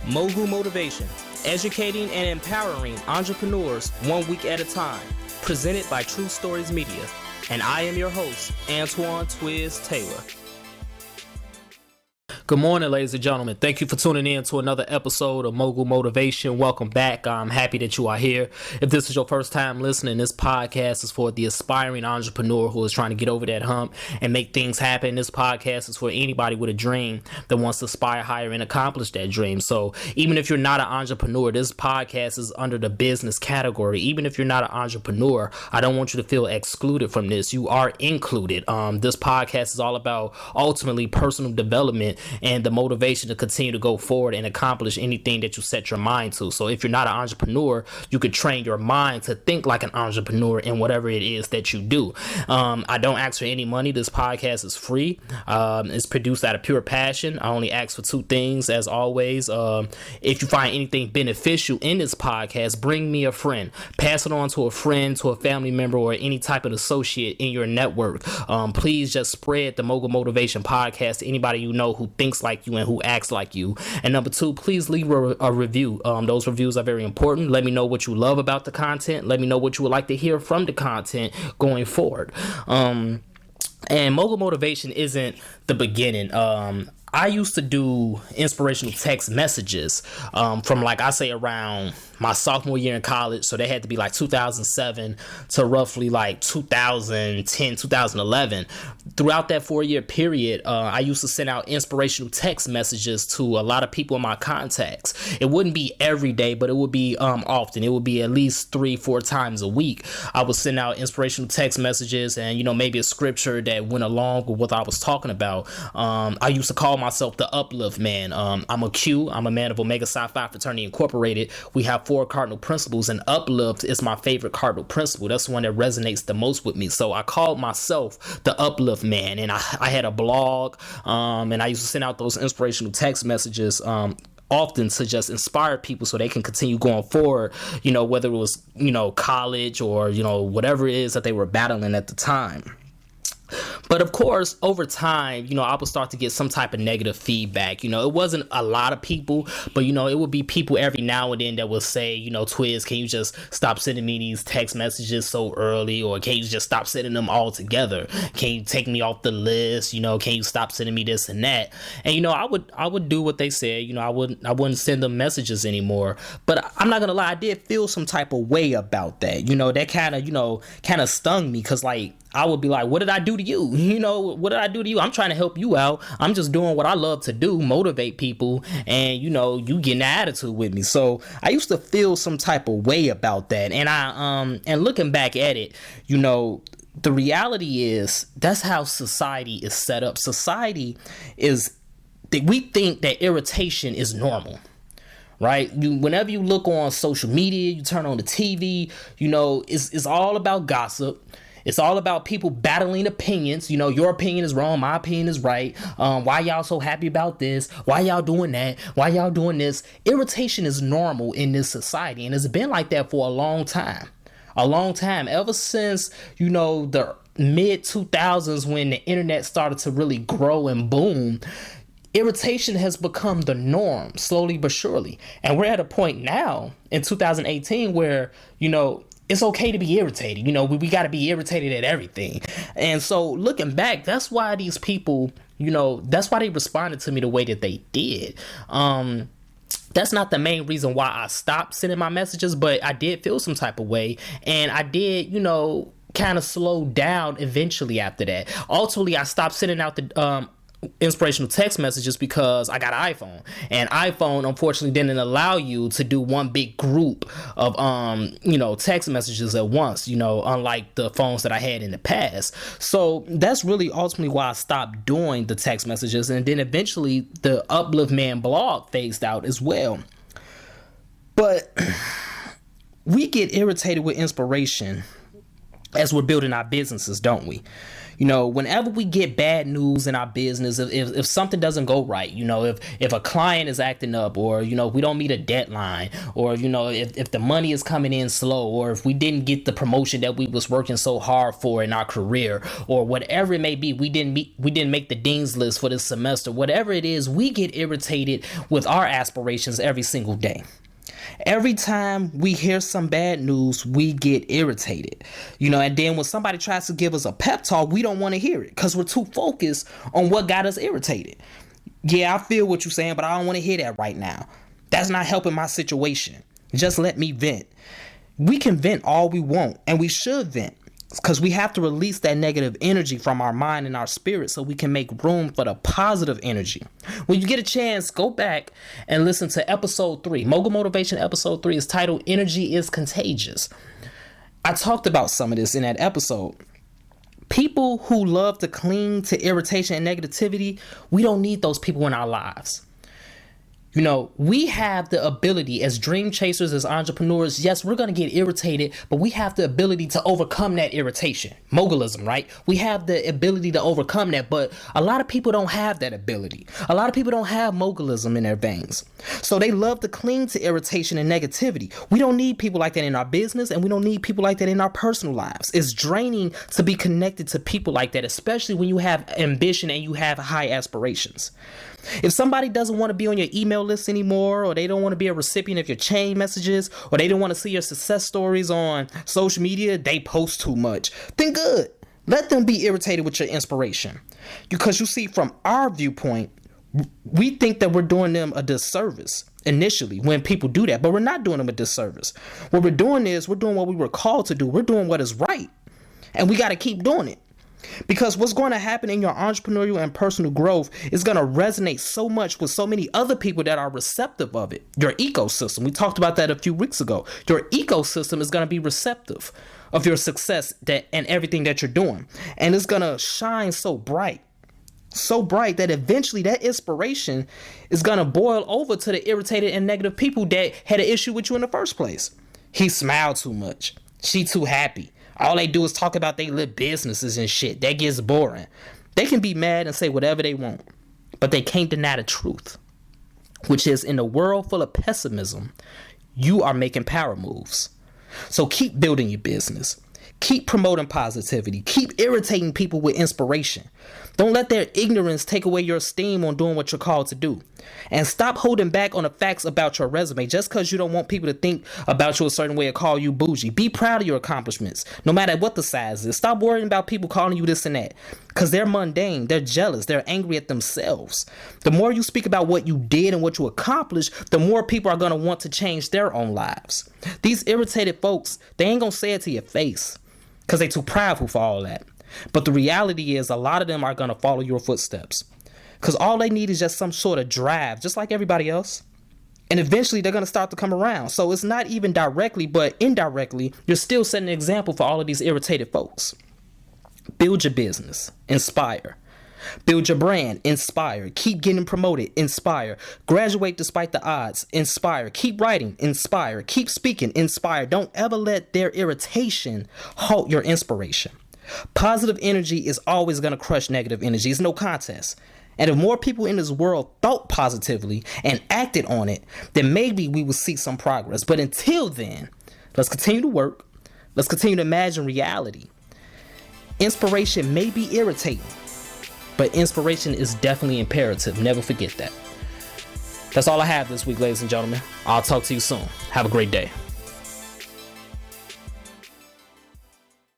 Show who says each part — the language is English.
Speaker 1: Mogul Motivation, educating and empowering entrepreneurs 1 week at a time. Presented by True Stories Media. And I am your host, Antoine Twiz Taylor. Good morning, ladies and gentlemen. Thank you for tuning in to another episode of Mogul Motivation. Welcome back. I'm happy that you are here. If this is your first time listening, this podcast is for the aspiring entrepreneur who is trying to get over that hump and make things happen. This podcast is for anybody with a dream that wants to aspire higher and accomplish that dream. So even if you're not an entrepreneur, this podcast is under the business category. Even if you're not an entrepreneur, I don't want you to feel excluded from this. You are included. This podcast is all about ultimately personal development and the motivation to continue to go forward and accomplish anything that you set your mind to. So if you're not an entrepreneur, you could train your mind to think like an entrepreneur in whatever it is that you do. I don't ask for any money. This podcast is free. It's produced out of pure passion. I only ask for two things, as always. If you find anything beneficial in this podcast, bring me a friend. Pass it on to a friend, to a family member, or any type of associate in your network. Please just spread the Mogul Motivation podcast to anybody you know who thinks like you and who acts like you. And number two, please leave a review. Those reviews are very important. Let me know what you love about the content. Let me know what you would like to hear from the content going forward. And Mogul Motivation isn't the beginning. I used to do inspirational text messages from, like, I say around my sophomore year in college. So they had to be like 2007 to roughly like 2010, 2011. Throughout that 4-year period, I used to send out inspirational text messages to a lot of people in my contacts. It wouldn't be every day, but it would be often. It would be at least 3-4 times a week. I would send out inspirational text messages and, maybe a scripture that went along with what I was talking about. I used to call myself the Uplift Man. I'm a Q. I'm a man of Omega Psi Phi Fraternity Incorporated. We have 4 cardinal principles, and uplift is my favorite cardinal principle. That's the one that resonates the most with me. So I called myself the Uplift Man, and I had a blog, and I used to send out those inspirational text messages often to just inspire people so they can continue going forward, whether it was, college or, whatever it is that they were battling at the time. But of course, over time, I would start to get some type of negative feedback. It wasn't a lot of people, but, it would be people every now and then that would say, Twiz, can you just stop sending me these text messages so early? Or can you just stop sending them all together? Can you take me off the list? Can you stop sending me this and that? And, I would do what they said. I wouldn't send them messages anymore. But I'm not going to lie, I did feel some type of way about that. That kind of stung me because, I would be like, what did I do to you? What did I do to you? I'm trying to help you out. I'm just doing what I love to do, motivate people. And, you getting an attitude with me. So I used to feel some type of way about that. And and looking back at it, the reality is that's how society is set up. Society is that we think that irritation is normal. Right? Whenever you look on social media, you turn on the TV, it's all about gossip. It's all about people battling opinions. Your opinion is wrong. My opinion is right. Why y'all so happy about this? Why y'all doing that? Why y'all doing this? Irritation is normal in this society. And it's been like that for a long time. Ever since, the mid 2000s when the internet started to really grow and boom, irritation has become the norm, slowly but surely. And we're at a point now in 2018 where, it's okay to be irritated. We got to be irritated at everything. And so looking back, that's why these people, that's why they responded to me the way that they did. That's not the main reason why I stopped sending my messages, but I did feel some type of way. And I did, kind of slow down eventually after that. Ultimately, I stopped sending out the inspirational text messages because I got an iPhone, and iPhone unfortunately didn't allow you to do one big group of text messages at once, unlike the phones that I had in the past. So that's really ultimately why I stopped doing the text messages, and then eventually the Uplift Man blog phased out as well. But we get irritated with inspiration as we're building our businesses, don't we? Whenever we get bad news in our business, if something doesn't go right, if a client is acting up, or, we don't meet a deadline, or, if the money is coming in slow, or if we didn't get the promotion that we was working so hard for in our career, or whatever it may be, we didn't make the dean's list for this semester, whatever it is, we get irritated with our aspirations every single day. Every time we hear some bad news, we get irritated, and then when somebody tries to give us a pep talk, we don't want to hear it because we're too focused on what got us irritated. Yeah, I feel what you're saying, but I don't want to hear that right now. That's not helping my situation. Just let me vent. We can vent all we want, and we should vent, because we have to release that negative energy from our mind and our spirit so we can make room for the positive energy. When you get a chance, go back and listen to episode 3. Mogul Motivation episode 3 is titled Energy is Contagious. I talked about some of this in that episode. People who love to cling to irritation and negativity, we don't need those people in our lives. We have the ability as dream chasers, as entrepreneurs. Yes, we're going to get irritated, but we have the ability to overcome that irritation. Mogulism, right? We have the ability to overcome that, but a lot of people don't have that ability. A lot of people don't have mogulism in their veins. So they love to cling to irritation and negativity. We don't need people like that in our business, and we don't need people like that in our personal lives. It's draining to be connected to people like that, especially when you have ambition and you have high aspirations. If somebody doesn't want to be on your email list anymore, or they don't want to be a recipient of your chain messages, or they don't want to see your success stories on social media, they post too much, then good. Let them be irritated with your inspiration. Because you see, from our viewpoint, we think that we're doing them a disservice initially when people do that, but we're not doing them a disservice. What we're doing is we're doing what we were called to do. We're doing what is right, and we got to keep doing it. Because what's going to happen in your entrepreneurial and personal growth is going to resonate so much with so many other people that are receptive of it. Your ecosystem, we talked about that a few weeks ago. Your ecosystem is going to be receptive of your success and everything that you're doing. And it's going to shine so bright that eventually that inspiration is going to boil over to the irritated and negative people that had an issue with you in the first place. He smiled too much. She too happy. All they do is talk about their little businesses and shit. That gets boring. They can be mad and say whatever they want, but they can't deny the truth, which is, in a world full of pessimism, you are making power moves. So keep building your business. Keep promoting positivity. Keep irritating people with inspiration. Don't let their ignorance take away your esteem on doing what you're called to do. And stop holding back on the facts about your resume just because you don't want people to think about you a certain way or call you bougie. Be proud of your accomplishments, no matter what the size is. Stop worrying about people calling you this and that, because they're mundane, they're jealous, they're angry at themselves. The more you speak about what you did and what you accomplished, the more people are going to want to change their own lives. These irritated folks, they ain't going to say it to your face because they too prideful for all that. But the reality is, a lot of them are going to follow your footsteps, because all they need is just some sort of drive, just like everybody else. And eventually they're going to start to come around. So it's not even directly, but indirectly, you're still setting an example for all of these irritated folks. Build your business. Inspire. Build your brand. Inspire. Keep getting promoted. Inspire. Graduate despite the odds. Inspire. Keep writing. Inspire. Keep speaking. Inspire. Don't ever let their irritation halt your inspiration. Positive energy is always going to crush negative energy. It's no contest. And if more people in this world thought positively and acted on it, then maybe we will see some progress. But until then, let's continue to work. Let's continue to imagine reality. Inspiration may be irritating, but inspiration is definitely imperative. Never forget that. That's all I have this week, ladies and gentlemen. I'll talk to you soon. Have a great day.